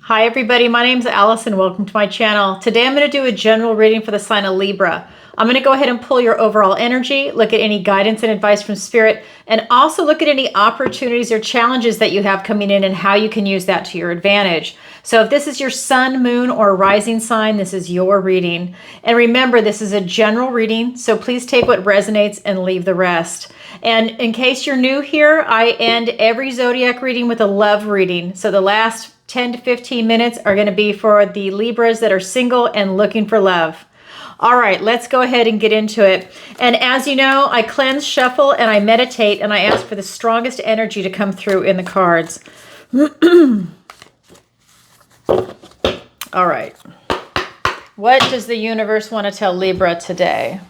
Hi everybody, my name is Allison. Welcome to my channel. Today I'm going to do a general reading for the sign of Libra. I'm going to go ahead and pull your overall energy, look at any guidance and advice from Spirit, and also look at any opportunities or challenges that you have coming in and how you can use that to your advantage. So if this is your sun, moon, or rising sign, this is your reading. And remember, this is a general reading, so please take what resonates and leave the rest. And in case you're new here, I end every zodiac reading with a love reading. So the last 10 to 15 minutes are going to be for the Libras that are single and looking for love. All right, let's go ahead and get into it. And as you know, I cleanse, shuffle, and I meditate, and I ask for the strongest energy to come through in the cards. All right. What does the universe want to tell Libra today?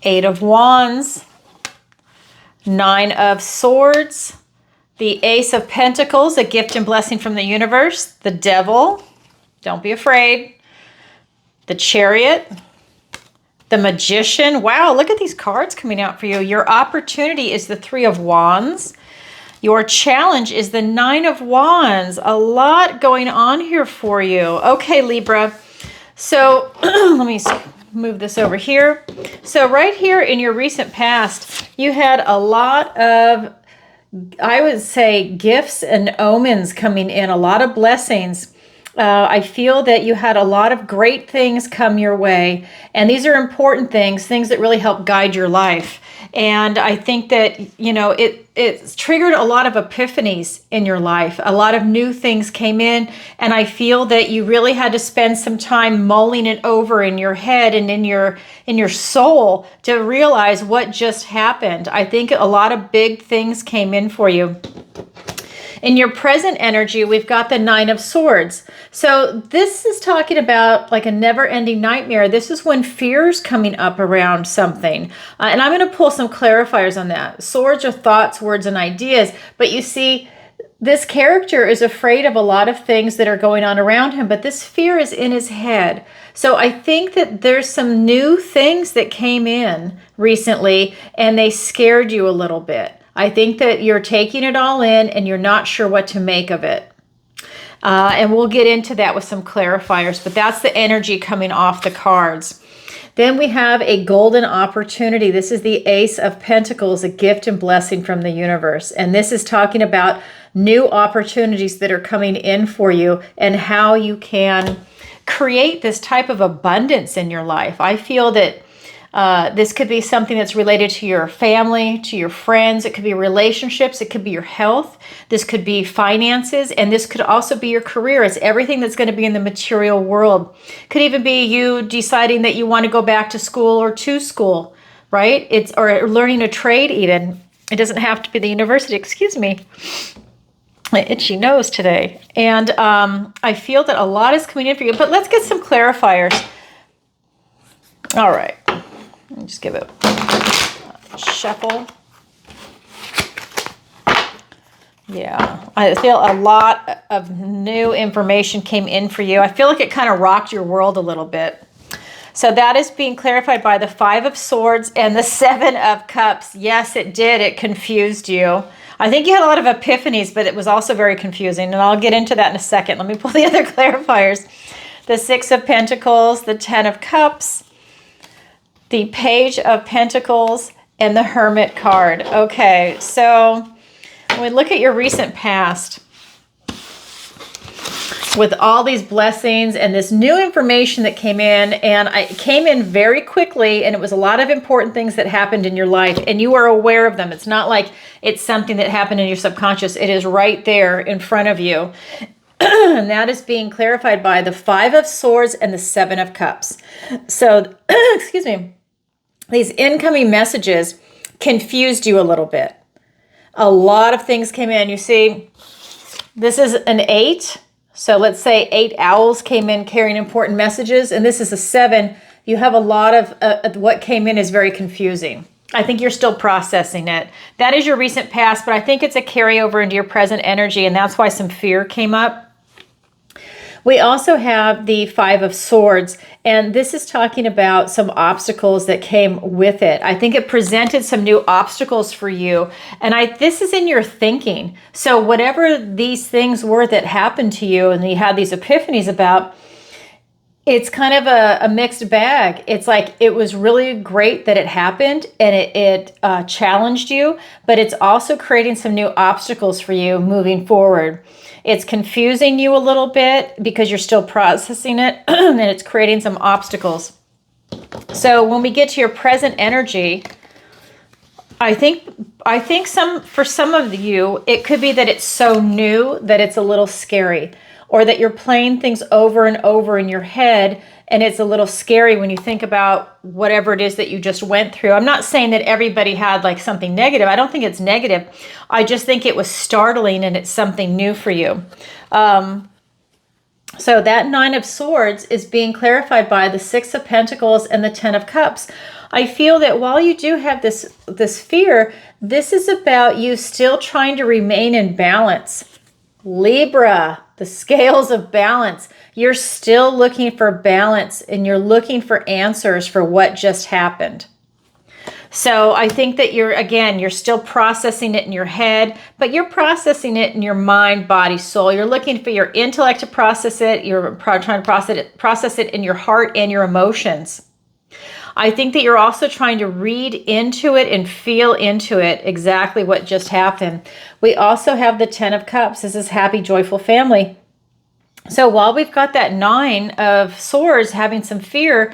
Eight of Wands, Nine of Swords, the Ace of Pentacles, a gift and blessing from the universe, the Devil, don't be afraid, the Chariot, the Magician. Wow, look at these cards coming out for you. Your opportunity is the Three of Wands. Your challenge is the Nine of Wands. A lot going on here for you. Okay, Libra. So let me move this over here. So right here in your recent past, you had a lot of, I would say, gifts and omens coming in, a lot of blessings. I feel that you had a lot of great things come your way. And these are important things that really help guide your life. And I think that, you know, it's triggered a lot of epiphanies in your life. A lot of new things came in. And I feel that you really had to spend some time mulling it over in your head and in your soul to realize what just happened. I think a lot of big things came in for you. In your present energy, we've got the Nine of Swords. So this is talking about like a never-ending nightmare. This is when fear's coming up around something. And I'm going to pull some clarifiers on that. Swords are thoughts, words, and ideas. But you see, this character is afraid of a lot of things that are going on around him, but this fear is in his head. So I think that there's some new things that came in recently, and they scared you a little bit. I think that you're taking it all in and you're not sure what to make of it. And we'll get into that with some clarifiers, but that's the energy coming off the cards. Then we have a golden opportunity. This is the Ace of Pentacles, a gift and blessing from the universe. And this is talking about new opportunities that are coming in for you and how you can create this type of abundance in your life. I feel that this could be something that's related to your family, to your friends. It could be relationships. It could be your health. This could be finances. And this could also be your career. It's everything that's going to be in the material world. Could even be you deciding that you want to go back to school or to school, right? Or learning a trade even. It doesn't have to be the university. Excuse me. My itchy nose today. And I feel that a lot is coming in for you. But let's get some clarifiers. All right. Let me just give it a shuffle. Yeah, I feel a lot of new information came in for you. I feel like it kind of rocked your world a little bit. So that is being clarified by the Five of Swords and the Seven of Cups. Yes, it did. It confused you. I think you had a lot of epiphanies, but it was also very confusing. And I'll get into that in a second. Let me pull the other clarifiers. The Six of Pentacles, the Ten of Cups, the Page of Pentacles, and the Hermit card. Okay, so when we look at your recent past, with all these blessings and this new information that came in, and it came in very quickly, and it was a lot of important things that happened in your life, and you are aware of them. It's not like it's something that happened in your subconscious. It is right there in front of you. And that is being clarified by the Five of Swords and the Seven of Cups. So, excuse me, these incoming messages confused you a little bit. A lot of things came in. You see, this is an 8. So let's say 8 owls came in carrying important messages, and this is a 7. You have a lot of what came in is very confusing. I think you're still processing it. That is your recent past, but I think it's a carryover into your present energy, and that's why some fear came up. We also have the Five of Swords, and this is talking about some obstacles that came with it. I think it presented some new obstacles for you, and this is in your thinking. So whatever these things were that happened to you and you had these epiphanies about, it's kind of a mixed bag. It's like it was really great that it happened and it challenged you, but it's also creating some new obstacles for you moving forward. It's confusing you a little bit because you're still processing it and it's creating some obstacles. So when we get to your present energy, I think for some of you, it could be that it's so new that it's a little scary, or that you're playing things over and over in your head and it's a little scary when you think about whatever it is that you just went through. I'm not saying that everybody had like something negative. I don't think it's negative. I just think it was startling and it's something new for you. So that Nine of Swords is being clarified by the Six of Pentacles and the Ten of Cups. I feel that while you do have this fear, this is about you still trying to remain in balance. Libra, the scales of balance. You're still looking for balance and you're looking for answers for what just happened. So I think that you're still processing it in your head, but you're processing it in your mind, body, soul. You're looking for your intellect to process it. You're trying to process it in your heart and your emotions. I think that you're also trying to read into it and feel into it exactly what just happened. We also have the Ten of Cups. This is happy, joyful family. So while we've got that Nine of Swords having some fear,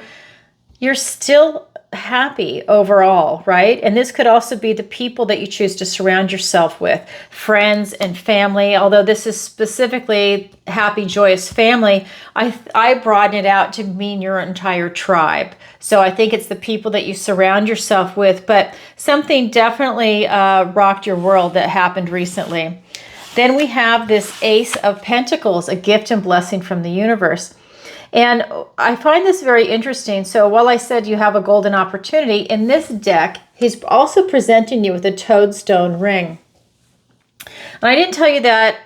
you're still happy overall, right? And this could also be the people that you choose to surround yourself with, friends and family. Although this is specifically happy, joyous family, I broaden it out to mean your entire tribe. So I think it's the people that you surround yourself with, but something definitely rocked your world that happened recently. Then we have this Ace of Pentacles, a gift and blessing from the universe. And I find this very interesting. So while I said you have a golden opportunity, in this deck, he's also presenting you with a toadstone ring. And I didn't tell you that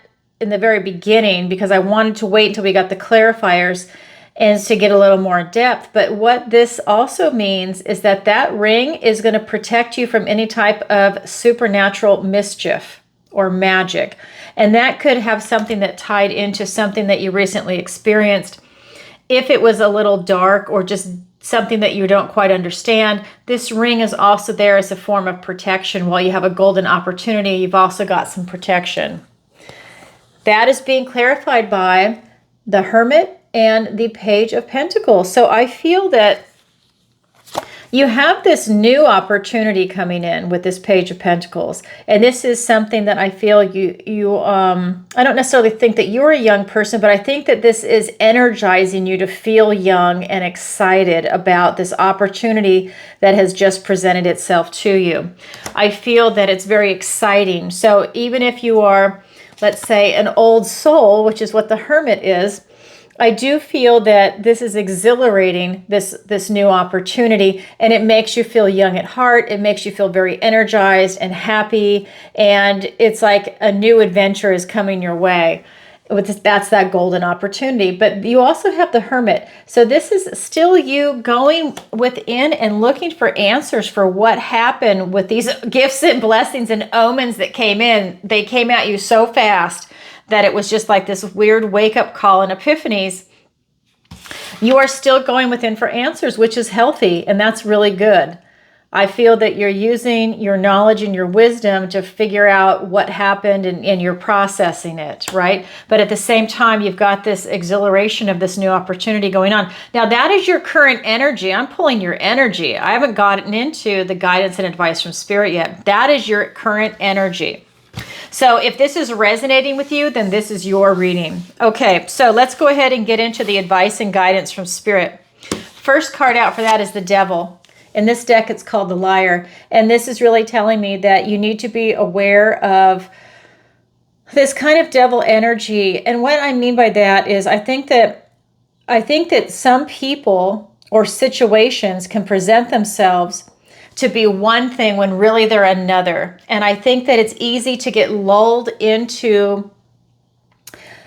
in the very beginning because I wanted to wait until we got the clarifiers and to get a little more depth. But what this also means is that that ring is going to protect you from any type of supernatural mischief or magic. And that could have something that tied into something that you recently experienced. If it was a little dark or just something that you don't quite understand, this ring is also there as a form of protection. While you have a golden opportunity, you've also got some protection. That is being clarified by the Hermit and the Page of Pentacles. So I feel that you have this new opportunity coming in with this Page of Pentacles. And this is something that I feel I don't necessarily think that you're a young person, but I think that this is energizing you to feel young and excited about this opportunity that has just presented itself to you. I feel that it's very exciting. So even if you are, let's say, an old soul, which is what the Hermit is, I do feel that this is exhilarating, this new opportunity, and it makes you feel young at heart. It makes you feel very energized and happy, and it's like a new adventure is coming your way. That's that golden opportunity. But you also have the Hermit. So this is still you going within and looking for answers for what happened with these gifts and blessings and omens that came in. They came at you so fast that it was just like this weird wake-up call and epiphanies. You are still going within for answers, which is healthy, and that's really good. I feel that you're using your knowledge and your wisdom to figure out what happened and you're processing it, right? But at the same time, you've got this exhilaration of this new opportunity going on. Now, that is your current energy. I'm pulling your energy. I haven't gotten into the guidance and advice from Spirit yet. That is your current energy. So if this is resonating with you, then this is your reading. Okay, so let's go ahead and get into the advice and guidance from Spirit. First card out for that is the Devil. In this deck, it's called the Liar. And this is really telling me that you need to be aware of this kind of devil energy. And what I mean by that is I think that some people or situations can present themselves to be one thing when really they're another. And I think that it's easy to get lulled into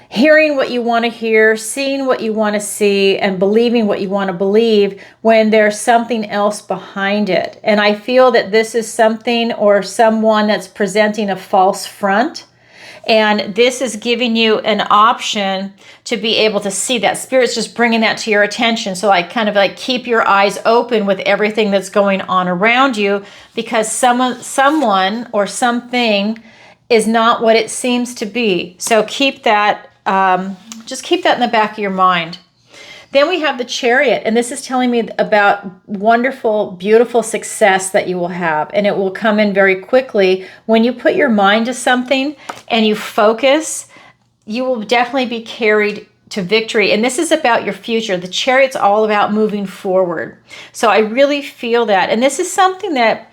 hearing what you want to hear, seeing what you want to see, and believing what you want to believe when there's something else behind it. And I feel that this is something or someone that's presenting a false front. And this is giving you an option to be able to see that. Spirit's just bringing that to your attention. So like kind of like keep your eyes open with everything that's going on around you, because someone or something is not what it seems to be. So keep that, just keep that in the back of your mind. Then we have the Chariot, and this is telling me about wonderful, beautiful success that you will have, and it will come in very quickly. When you put your mind to something and you focus, you will definitely be carried to victory. And this is about your future. The Chariot's all about moving forward. So I really feel that. And this is something that,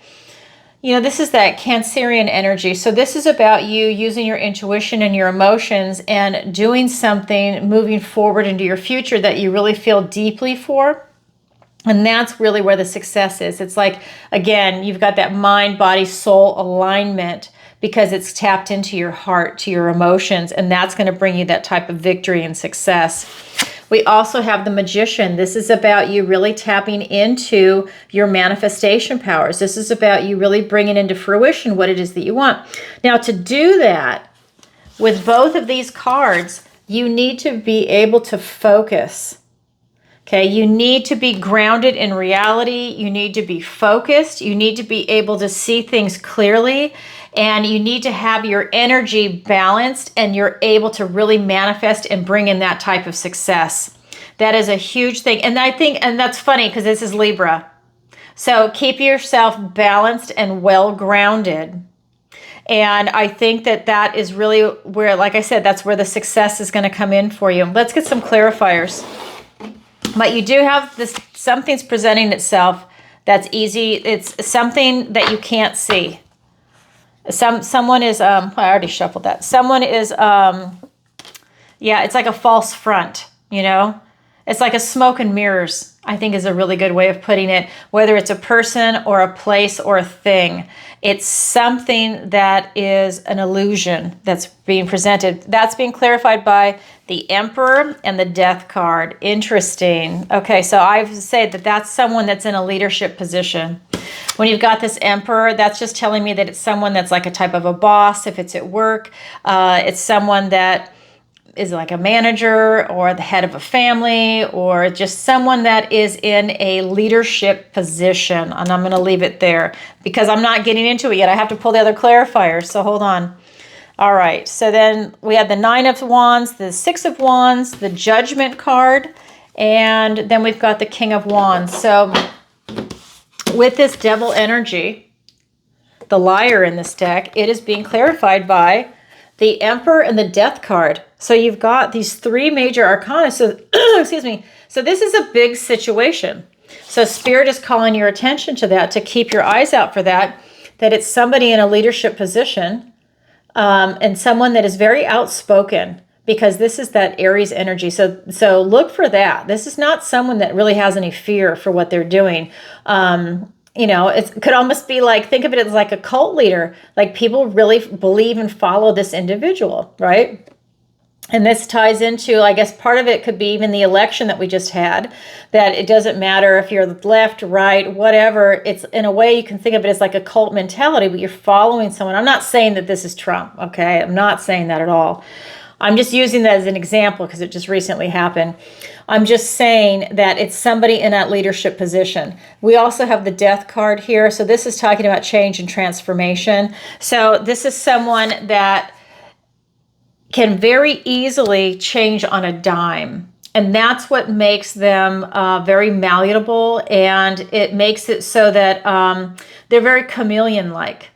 you know, this is that Cancerian energy. So this is about you using your intuition and your emotions and doing something, moving forward into your future that you really feel deeply for. And that's really where the success is. It's like, again, you've got that mind, body, soul alignment because it's tapped into your heart, to your emotions, and that's going to bring you that type of victory and success. We also have the Magician. This is about you really tapping into your manifestation powers. This is about you really bringing into fruition what it is that you want. Now, to do that, with both of these cards, you need to be able to focus. Okay, you need to be grounded in reality. You need to be focused. You need to be able to see things clearly. And you need to have your energy balanced, and you're able to really manifest and bring in that type of success. That is a huge thing. And I think, and that's funny because this is Libra. So keep yourself balanced and well grounded. And I think that that is really where, like I said, that's where the success is going to come in for you. Let's get some clarifiers. But you do have this, something's presenting itself that's easy. It's something that you can't see. Someone is, I already shuffled that. Someone is, yeah, it's like a false front, you know? It's like a smoke and mirrors, I think is a really good way of putting it. Whether it's a person or a place or a thing, it's something that is an illusion that's being presented. That's being clarified by the Emperor and the Death card. Interesting. Okay, so I say that that's someone that's in a leadership position. When you've got this Emperor, that's just telling me that it's someone that's like a type of a boss. If it's at work, it's someone that is like a manager or the head of a family, or just someone that is in a leadership position. And I'm going to leave it there because I'm not getting into it yet. I have to pull the other clarifiers, so hold on. All right, so then we have the Nine of Wands, the Six of Wands, the Judgment card, and then we've got the King of Wands. So with this Devil energy, the Liar in this deck, it is being clarified by the Emperor and the Death card. So you've got these three major arcana. So, excuse me. So this is a big situation. So Spirit is calling your attention to that, to keep your eyes out for that, that it's somebody in a leadership position, and someone that is very outspoken, because this is that Aries energy. So look for that. This is not someone that really has any fear for what they're doing. You know, it could almost be like, think of it as like a cult leader. Like people really believe and follow this individual, right? And this ties into, I guess part of it could be even the election that we just had, that it doesn't matter if you're left, right, whatever. It's in a way you can think of it as like a cult mentality, but you're following someone. I'm not saying that this is Trump, okay? I'm not saying that at all. I'm just using that as an example because it just recently happened. I'm just saying that it's somebody in that leadership position. We also have the Death card here. So this is talking about change and transformation. So this is someone that can very easily change on a dime. And that's what makes them very malleable. And it makes it so that they're very chameleon-like,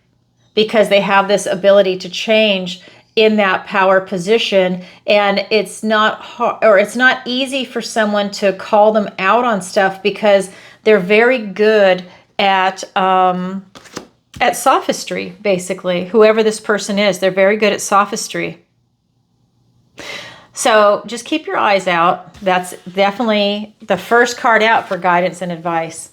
because they have this ability to change in that power position. And it's not hard, or it's not easy for someone to call them out on stuff, because they're very good at sophistry, basically. Whoever this person is, they're very good at sophistry. So just keep your eyes out. That's definitely the first card out for guidance and advice.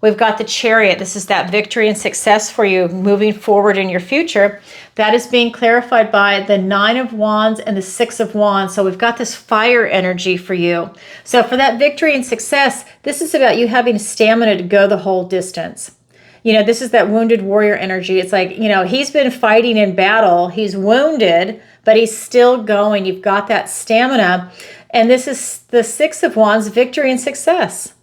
We've got the Chariot. This is that victory and success for you moving forward in your future. That is being clarified by the 9 of Wands and the 6 of Wands. So we've got this fire energy for you. So for that victory and success, this is about you having stamina to go the whole distance. You know, this is that wounded warrior energy. It's like, you know, he's been fighting in battle. He's wounded, but he's still going. You've got that stamina. And this is the 6 of Wands, victory and success.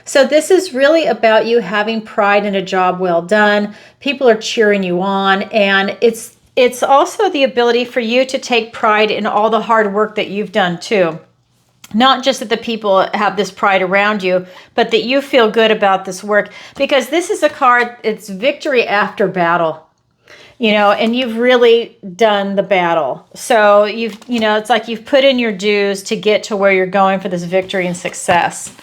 So this is really about you having pride in a job well done. People are cheering you on. And it's also the ability for you to take pride in all the hard work that you've done too. Not just that the people have this pride around you, but that you feel good about this work. Because this is a card, it's victory after battle. You know, and you've really done the battle. So it's like you've put in your dues to get to where you're going for this victory and success.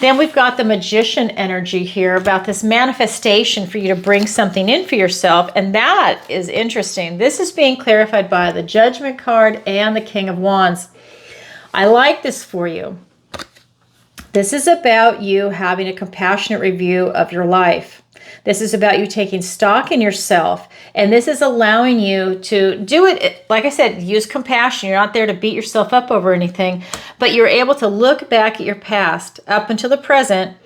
Then we've got the Magician energy here about this manifestation for you to bring something in for yourself. And that is interesting. This is being clarified by the Judgment card and the King of Wands. I like this for you. This is about you having a compassionate review of your life. This is about you taking stock in yourself. And this is allowing you to do it, like I said, use compassion. You're not there to beat yourself up over anything, but you're able to look back at your past up until the present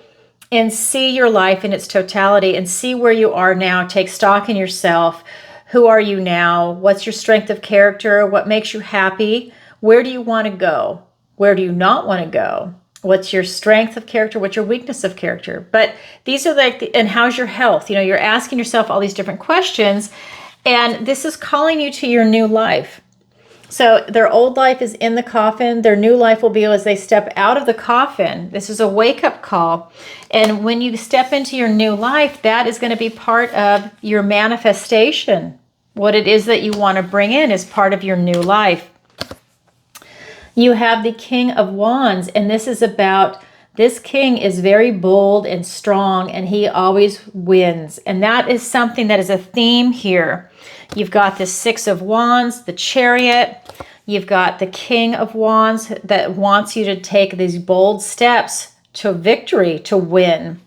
and see your life in its totality and see where you are now. Take stock in yourself. Who are you now? What's your strength of character? What makes you happy? Where do you want to go? Where do you not want to go? What's your strength of character? What's your weakness of character? But these are like, and how's your health? You know, you're asking yourself all these different questions, and this is calling you to your new life. So their old life is in the coffin. Their new life will be as they step out of the coffin. This is a wake-up call. And when you step into your new life, that is going to be part of your manifestation. What it is that you want to bring in is part of your new life. You have the King of Wands, and this is about, this king is very bold and strong, and he always wins. And that is something that is a theme here. You've got the 6 of Wands, the Chariot. You've got the King of Wands that wants you to take these bold steps to victory, to win,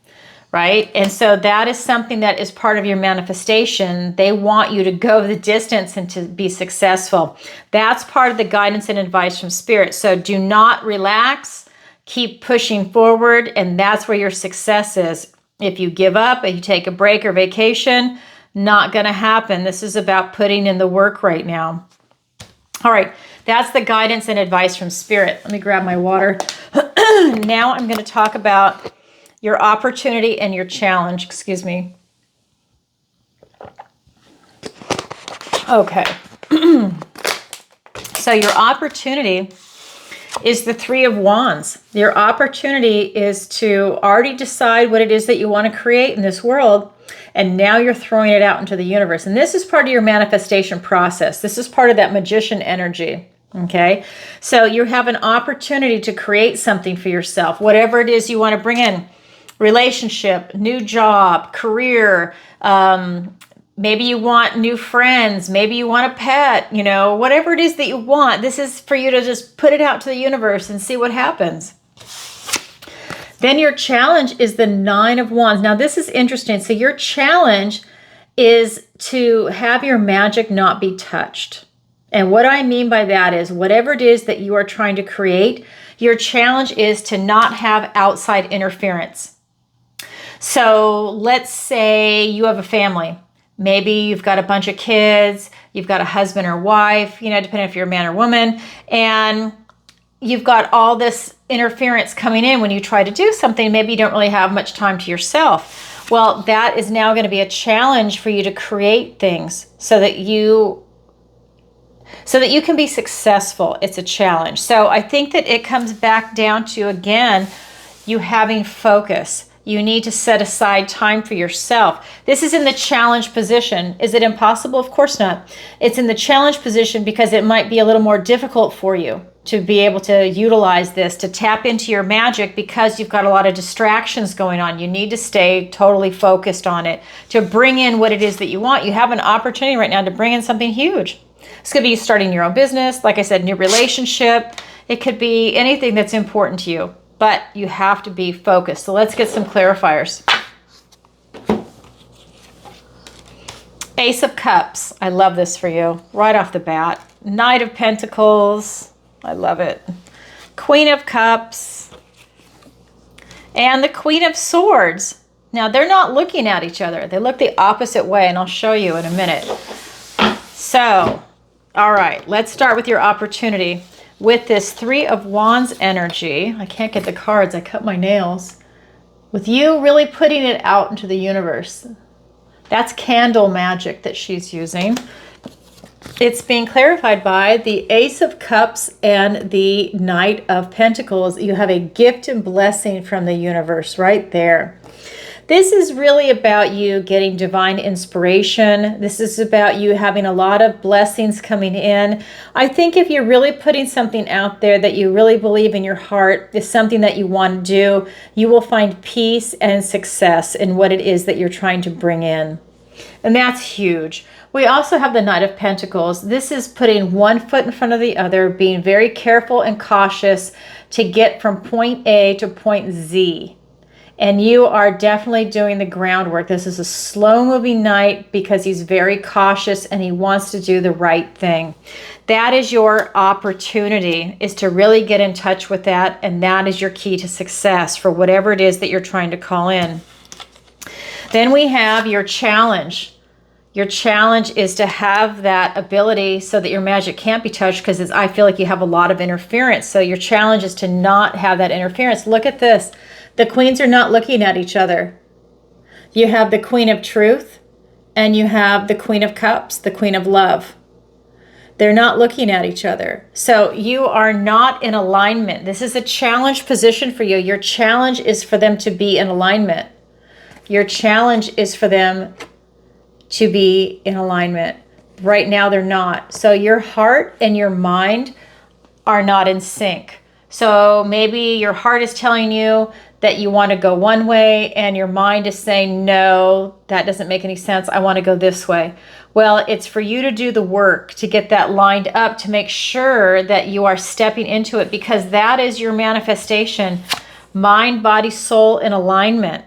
right? And so that is something that is part of your manifestation. They want you to go the distance and to be successful. That's part of the guidance and advice from Spirit. So do not relax. Keep pushing forward, and that's where your success is. If you give up, if you take a break or vacation, not going to happen. This is about putting in the work right now. All right, that's the guidance and advice from Spirit. Let me grab my water. Now I'm going to talk about your opportunity and your challenge. Excuse me. Okay. So your opportunity is the 3 of Wands. Your opportunity is to already decide what it is that you want to create in this world, and now you're throwing it out into the universe. And this is part of your manifestation process. This is part of that Magician energy. Okay, so you have an opportunity to create something for yourself, whatever it is you want to bring in. Relationship, new job, career, maybe you want new friends, maybe you want a pet, you know, whatever it is that you want. This is for you to just put it out to the universe and see what happens. Then your challenge is the 9 of Wands. Now this is interesting. So your challenge is to have your magic not be touched. And what I mean by that is whatever it is that you are trying to create, your challenge is to not have outside interference. So let's say you have a family. Maybe you've got a bunch of kids, you've got a husband or wife, you know, depending if you're a man or woman, and you've got all this interference coming in when you try to do something. Maybe you don't really have much time to yourself. Well, that is now going to be a challenge for you to create things so that you can be successful. It's a challenge. So I think that it comes back down to, again, you having focus. You need to set aside time for yourself. This is in the challenge position. Is it impossible? Of course not. It's in the challenge position because it might be a little more difficult for you to be able to utilize this, to tap into your magic, because you've got a lot of distractions going on. You need to stay totally focused on it to bring in what it is that you want. You have an opportunity right now to bring in something huge. This could be starting your own business. Like I said, new relationship. It could be anything that's important to you. but you have to be focused. So let's get some clarifiers. Ace of Cups. I love this for you right off the bat. Knight of Pentacles. I love it. Queen of Cups. And the Queen of Swords. Now, they're not looking at each other. They look the opposite way, and I'll show you in a minute. So, all right, let's start with your opportunity. With this Three of Wands energy, I can't get the cards. I cut my nails. With you really putting it out into the universe. That's candle magic that she's using. It's being clarified by the Ace of Cups and the Knight of Pentacles. You have a gift and blessing from the universe right there. This is really about you getting divine inspiration. This is about you having a lot of blessings coming in. I think if you're really putting something out there that you really believe in your heart is something that you want to do, you will find peace and success in what it is that you're trying to bring in. And that's huge. We also have the Knight of Pentacles. This is putting one foot in front of the other, being very careful and cautious to get from point A to point Z. And you are definitely doing the groundwork. This is a slow-moving knight because he's very cautious and he wants to do the right thing. That is your opportunity, is to really get in touch with that, and that is your key to success for whatever it is that you're trying to call in. Then we have your challenge. Your challenge is to have that ability so that your magic can't be touched, because I feel like you have a lot of interference. So your challenge is to not have that interference. Look at this. The queens are not looking at each other. You have the Queen of Truth and you have the Queen of Cups, the Queen of Love. They're not looking at each other. So you are not in alignment. This is a challenge position for you. Your challenge is for them to be in alignment. Your challenge is for them to be in alignment. Right now they're not. So your heart and your mind are not in sync. So maybe your heart is telling you that you want to go one way and your mind is saying, no, that doesn't make any sense. I want to go this way. Well, it's for you to do the work to get that lined up, to make sure that you are stepping into it, because that is your manifestation. Mind, body, soul in alignment.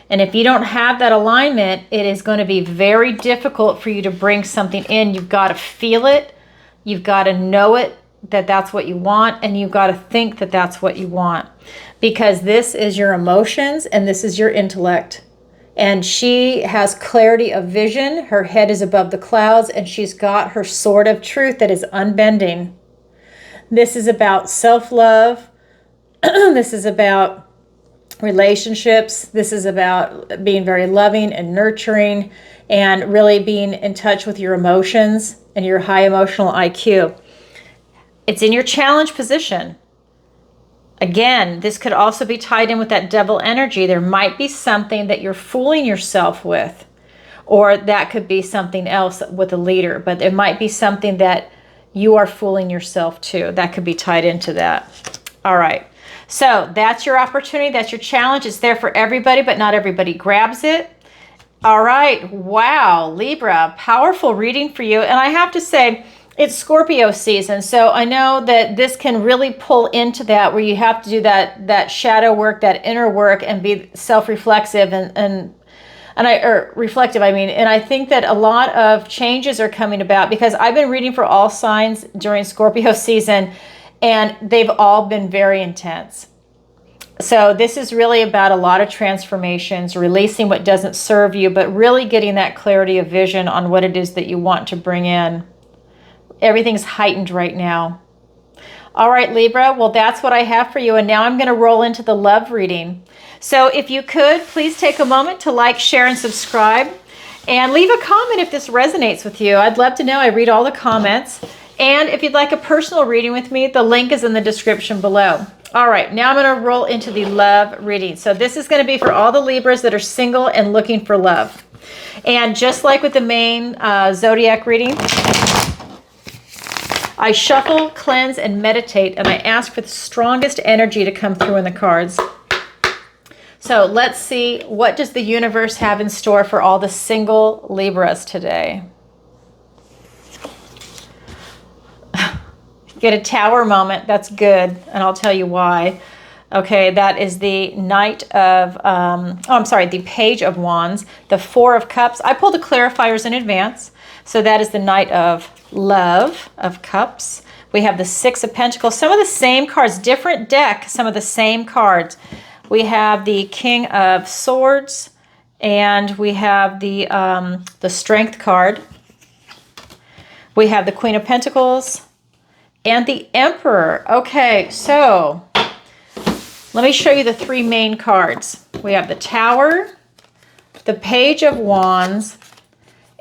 And if you don't have that alignment, it is going to be very difficult for you to bring something in. You've got to feel it. You've got to know it, that that's what you want, and you've got to think that that's what you want, because this is your emotions and this is your intellect. And she has clarity of vision. Her head is above the clouds, and she's got her sword of truth that is unbending. This is about self-love. This is about relationships. This is about being very loving and nurturing and really being in touch with your emotions and your high emotional IQ. It's in your challenge position. Again, this could also be tied in with that devil energy. There might be something that you're fooling yourself with, or that could be something else with a leader, but it might be something that you are fooling yourself to. That could be tied into that. All right. So that's your opportunity. That's your challenge. It's there for everybody, but not everybody grabs it. All right. Wow. Libra, powerful reading for you. And I have to say, it's Scorpio season. So I know that this can really pull into that, where you have to do that shadow work, that inner work, and be self-reflexive reflective. And I think that a lot of changes are coming about, because I've been reading for all signs during Scorpio season, and they've all been very intense. So this is really about a lot of transformations, releasing what doesn't serve you, but really getting that clarity of vision on what it is that you want to bring in. Everything's heightened right now. All right, Libra, well, that's what I have for you. And now I'm going to roll into the love reading. So if you could, please take a moment to like, share, and subscribe. And leave a comment if this resonates with you. I'd love to know. I read all the comments. And if you'd like a personal reading with me, the link is in the description below. All right, now I'm going to roll into the love reading. So this is going to be for all the Libras that are single and looking for love. And just like with the main zodiac reading, I shuffle, cleanse, and meditate, and I ask for the strongest energy to come through in the cards. So let's see, what does the universe have in store for all the single Libras today? Get a tower moment. That's good, and I'll tell you why. Okay, that is the Knight of, the Page of Wands, the Four of Cups. I pulled the clarifiers in advance. So that is the Knight of Love, of Cups. We have the Six of Pentacles. Some of the same cards, different deck, some of the same cards. We have the King of Swords, and we have the Strength card. We have the Queen of Pentacles and the Emperor. Okay, so let me show you the three main cards. We have the Tower, the Page of Wands,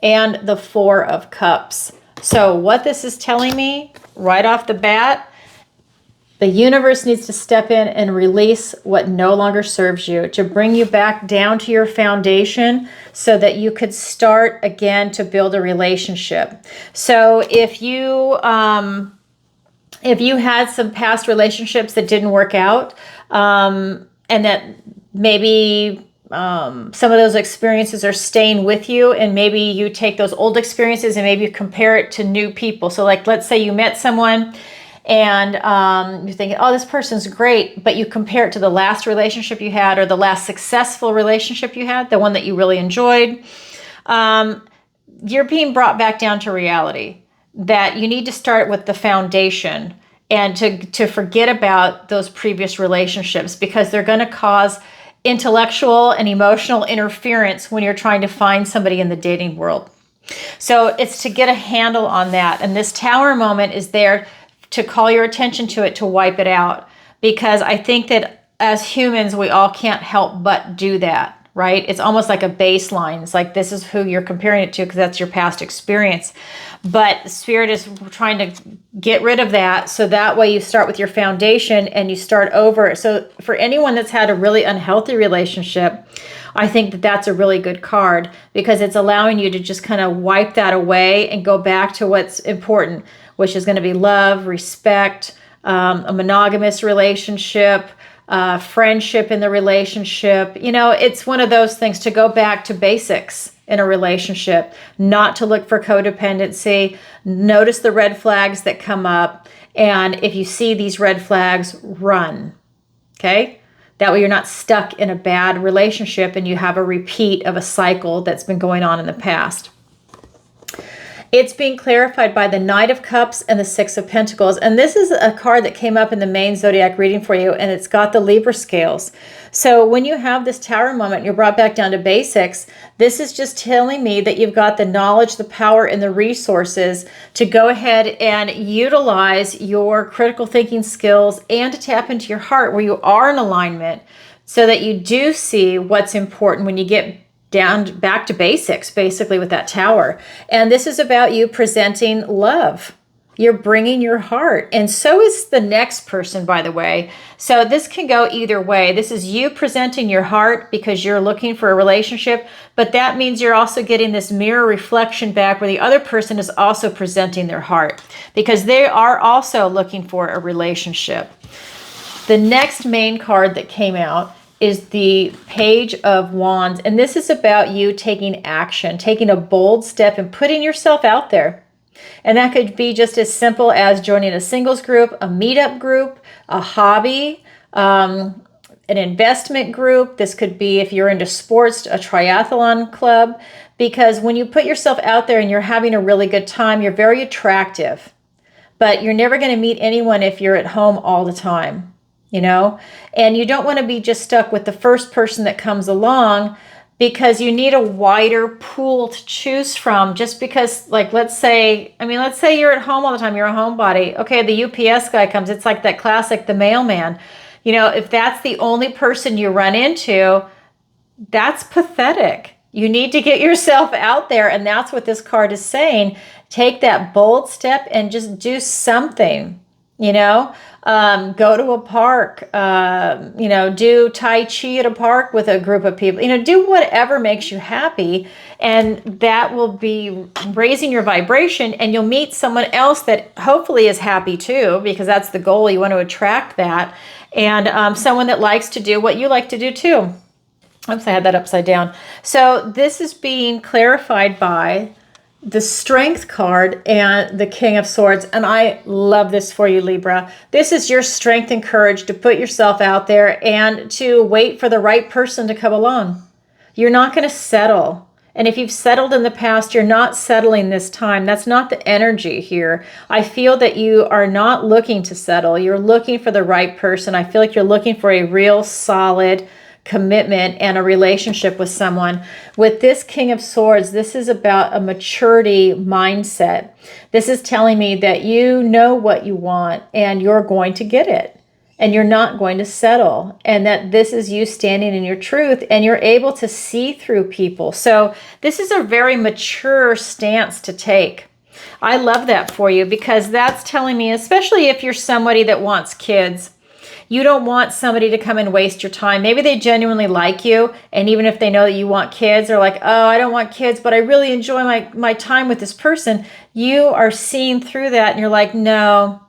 and the Four of Cups. So what this is telling me right off the bat, the universe needs to step in and release what no longer serves you, to bring you back down to your foundation so that you could start again to build a relationship. So if you had some past relationships that didn't work out, and that maybe some of those experiences are staying with you, and maybe you take those old experiences and maybe you compare it to new people. So like, let's say you met someone and you're thinking, oh, this person's great, but you compare it to the last relationship you had or the last successful relationship you had, the one that you really enjoyed. You're being brought back down to reality, that you need to start with the foundation and to forget about those previous relationships, because they're going to cause intellectual and emotional interference when you're trying to find somebody in the dating world. So it's to get a handle on that. And this Tower moment is there to call your attention to it, to wipe it out. Because I think that as humans, we all can't help but do that, right? It's almost like a baseline. It's like, this is who you're comparing it to because that's your past experience. But Spirit is trying to get rid of that, so that way you start with your foundation and you start over. So for anyone that's had a really unhealthy relationship, I think that that's a really good card, because it's allowing you to just kind of wipe that away and go back to what's important, which is going to be love, respect, a monogamous relationship, friendship in the relationship. You know, it's one of those things to go back to basics in a relationship, not to look for codependency. Notice the red flags that come up. And if you see these red flags, run. Okay? That way you're not stuck in a bad relationship and you have a repeat of a cycle that's been going on in the past. It's being clarified by the Knight of Cups and the Six of Pentacles. And this is a card that came up in the main zodiac reading for you, and it's got the Libra scales. So when you have this Tower moment, you're brought back down to basics. This is just telling me that you've got the knowledge, the power, and the resources to go ahead and utilize your critical thinking skills and to tap into your heart where you are in alignment, so that you do see what's important when you get down back to basics, basically, with that Tower. And this is about you presenting love. You're bringing your heart. And so is the next person, by the way. So this can go either way. This is you presenting your heart because you're looking for a relationship, but that means you're also getting this mirror reflection back where the other person is also presenting their heart because they are also looking for a relationship. The next main card that came out is the Page of Wands. And this is about you taking action, taking a bold step and putting yourself out there. And that could be just as simple as joining a singles group, a meetup group, a hobby, an investment group. This could be, if you're into sports, a triathlon club. Because when you put yourself out there and you're having a really good time, you're very attractive. But you're never going to meet anyone if you're at home all the time. You know, and you don't want to be just stuck with the first person that comes along, because you need a wider pool to choose from. Just because, like, let's say you're at home all the time, you're a homebody. Okay, the UPS guy comes. It's like that classic, the mailman. You know, if that's the only person you run into, that's pathetic. You need to get yourself out there. And that's what this card is saying. Take that bold step and just do something. You know, go to a park, you know, do Tai Chi at a park with a group of people, you know, do whatever makes you happy. And that will be raising your vibration, and you'll meet someone else that hopefully is happy too, because that's the goal. You want to attract that. And someone that likes to do what you like to do too. Oops, I had that upside down. So this is being clarified by the Strength card and the King of Swords. And I love this for you, Libra. This is your strength and courage to put yourself out there and to wait for the right person to come along. You're not going to settle. And if you've settled in the past, you're not settling this time. That's not the energy here. I feel that you are not looking to settle. You're looking for the right person. I feel like you're looking for a real solid commitment and a relationship with someone. With this King of Swords, this is about a maturity mindset. This is telling me that you know what you want and you're going to get it. And you're not going to settle, and that this is you standing in your truth, and you're able to see through people. So this is a very mature stance to take. I love that for you, because that's telling me, especially if you're somebody that wants kids, you don't want somebody to come and waste your time. Maybe they genuinely like you, and even if they know that you want kids, they're like, oh, I don't want kids, but I really enjoy my time with this person. You are seeing through that, and you're like, no,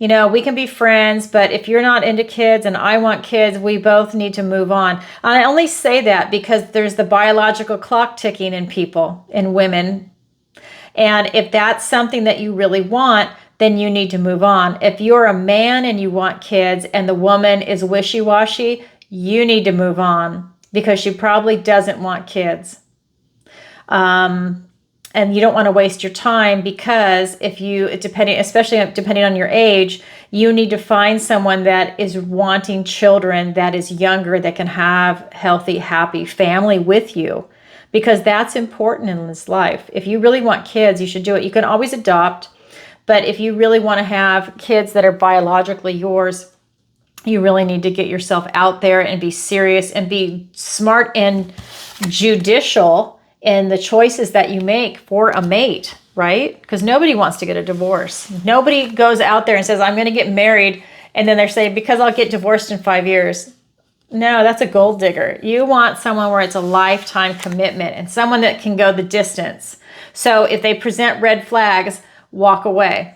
you know, we can be friends, but if you're not into kids and I want kids, we both need to move on. And I only say that because there's the biological clock ticking in people, in women. And if that's something that you really want, then you need to move on. If you're a man and you want kids and the woman is wishy-washy, you need to move on, because she probably doesn't want kids. And you don't want to waste your time, because if you, especially depending on your age, you need to find someone that is wanting children, that is younger, that can have healthy, happy family with you, because that's important in this life. If you really want kids, you should do it. You can always adopt, but if you really want to have kids that are biologically yours, you really need to get yourself out there and be serious and be smart and judicial in the choices that you make for a mate, right? Because nobody wants to get a divorce. Nobody goes out there and says, I'm going to get married, and then they're saying, because I'll get divorced in 5 years. No, that's a gold digger. You want someone where it's a lifetime commitment and someone that can go the distance. So if they present red flags, walk away.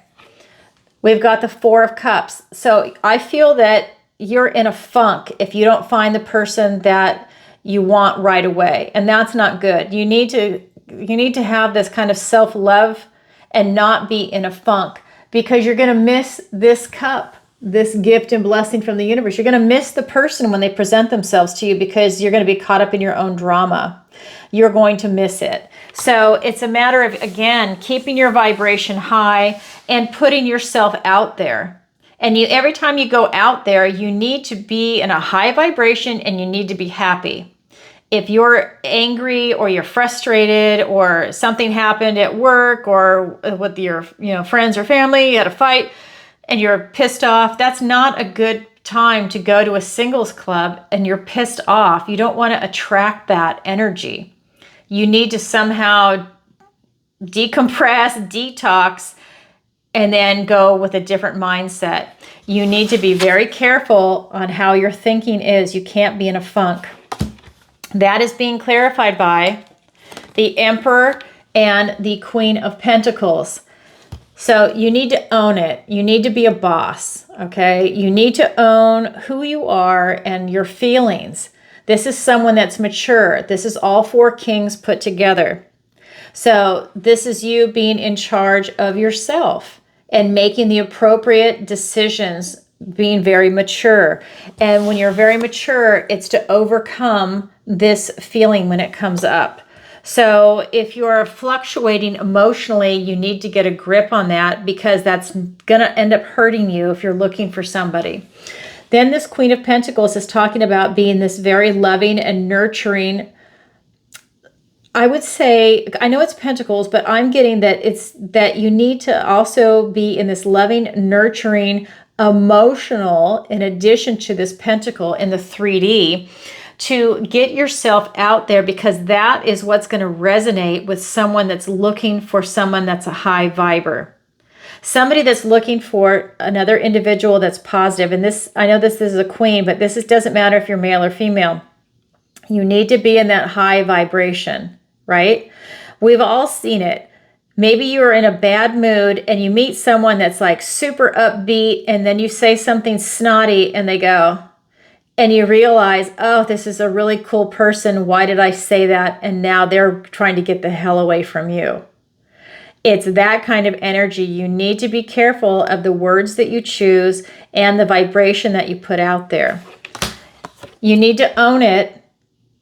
We've got the Four of Cups. So I feel that you're in a funk if you don't find the person that you want right away, and that's not good. You need to have this kind of self-love and not be in a funk, because you're going to miss this cup, this gift and blessing from the universe. You're going to miss the person when they present themselves to you, because you're going to be caught up in your own drama. You're going to miss it. So it's a matter of, again, keeping your vibration high and putting yourself out there. And every time you go out there, you need to be in a high vibration and you need to be happy. If you're angry or you're frustrated or something happened at work or with your friends or family, you had a fight and you're pissed off, that's not a good time to go to a singles club and you're pissed off. You don't want to attract that energy. You need to somehow decompress, detox, and then go with a different mindset. You need to be very careful on how your thinking is. You can't be in a funk. That is being clarified by the Emperor and the Queen of Pentacles. So you need to own it. You need to be a boss, okay? You need to own who you are and your feelings. This is someone that's mature. This is all four kings put together. So this is you being in charge of yourself and making the appropriate decisions, being very mature. And when you're very mature, it's to overcome this feeling when it comes up. So if you're fluctuating emotionally, you need to get a grip on that, because that's going to end up hurting you if you're looking for somebody. Then this Queen of Pentacles is talking about being this very loving and nurturing. I would say, I know it's Pentacles, but I'm getting that it's that you need to also be in this loving, nurturing, emotional, in addition to this Pentacle in the 3D, to get yourself out there, because that is what's going to resonate with someone that's looking for someone that's a high viber. Somebody that's looking for another individual that's positive. And this, I know this is a queen, but this doesn't matter if you're male or female. You need to be in that high vibration, right? We've all seen it. Maybe you're in a bad mood and you meet someone that's like super upbeat, and then you say something snotty and they go, and you realize, oh, this is a really cool person. Why did I say that? And now they're trying to get the hell away from you. It's that kind of energy. You need to be careful of the words that you choose and the vibration that you put out there. You need to own it.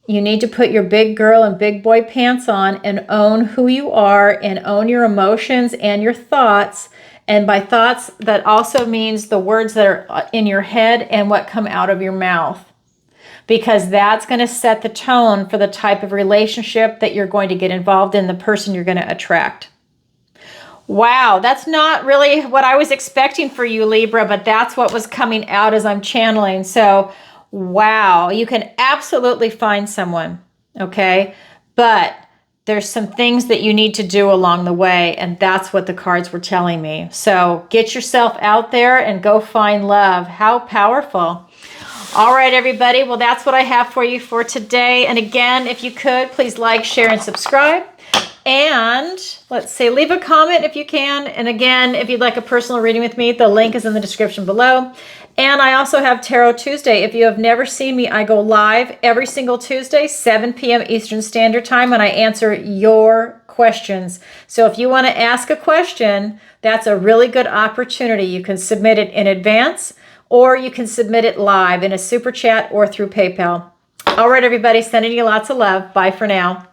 You need to put your big girl and big boy pants on and own who you are and own your emotions and your thoughts. And by thoughts, that also means the words that are in your head and what come out of your mouth. Because that's going to set the tone for the type of relationship that you're going to get involved in, the person you're going to attract. Wow, that's not really what I was expecting for you, Libra, but that's what was coming out as I'm channeling. So, wow, you can absolutely find someone, okay? But there's some things that you need to do along the way, and that's what the cards were telling me. So get yourself out there and go find love. How powerful. All right, everybody. Well, that's what I have for you for today. And again, if you could, please like, share, and subscribe. And let's see, leave a comment if you can. And again, if you'd like a personal reading with me, the link is in the description below. And I also have Tarot Tuesday. If you have never seen me, I go live every single Tuesday, 7 p.m. Eastern Standard Time, and I answer your questions. So if you want to ask a question, that's a really good opportunity. You can submit it in advance, or you can submit it live in a super chat or through PayPal. All right, everybody, sending you lots of love. Bye for now.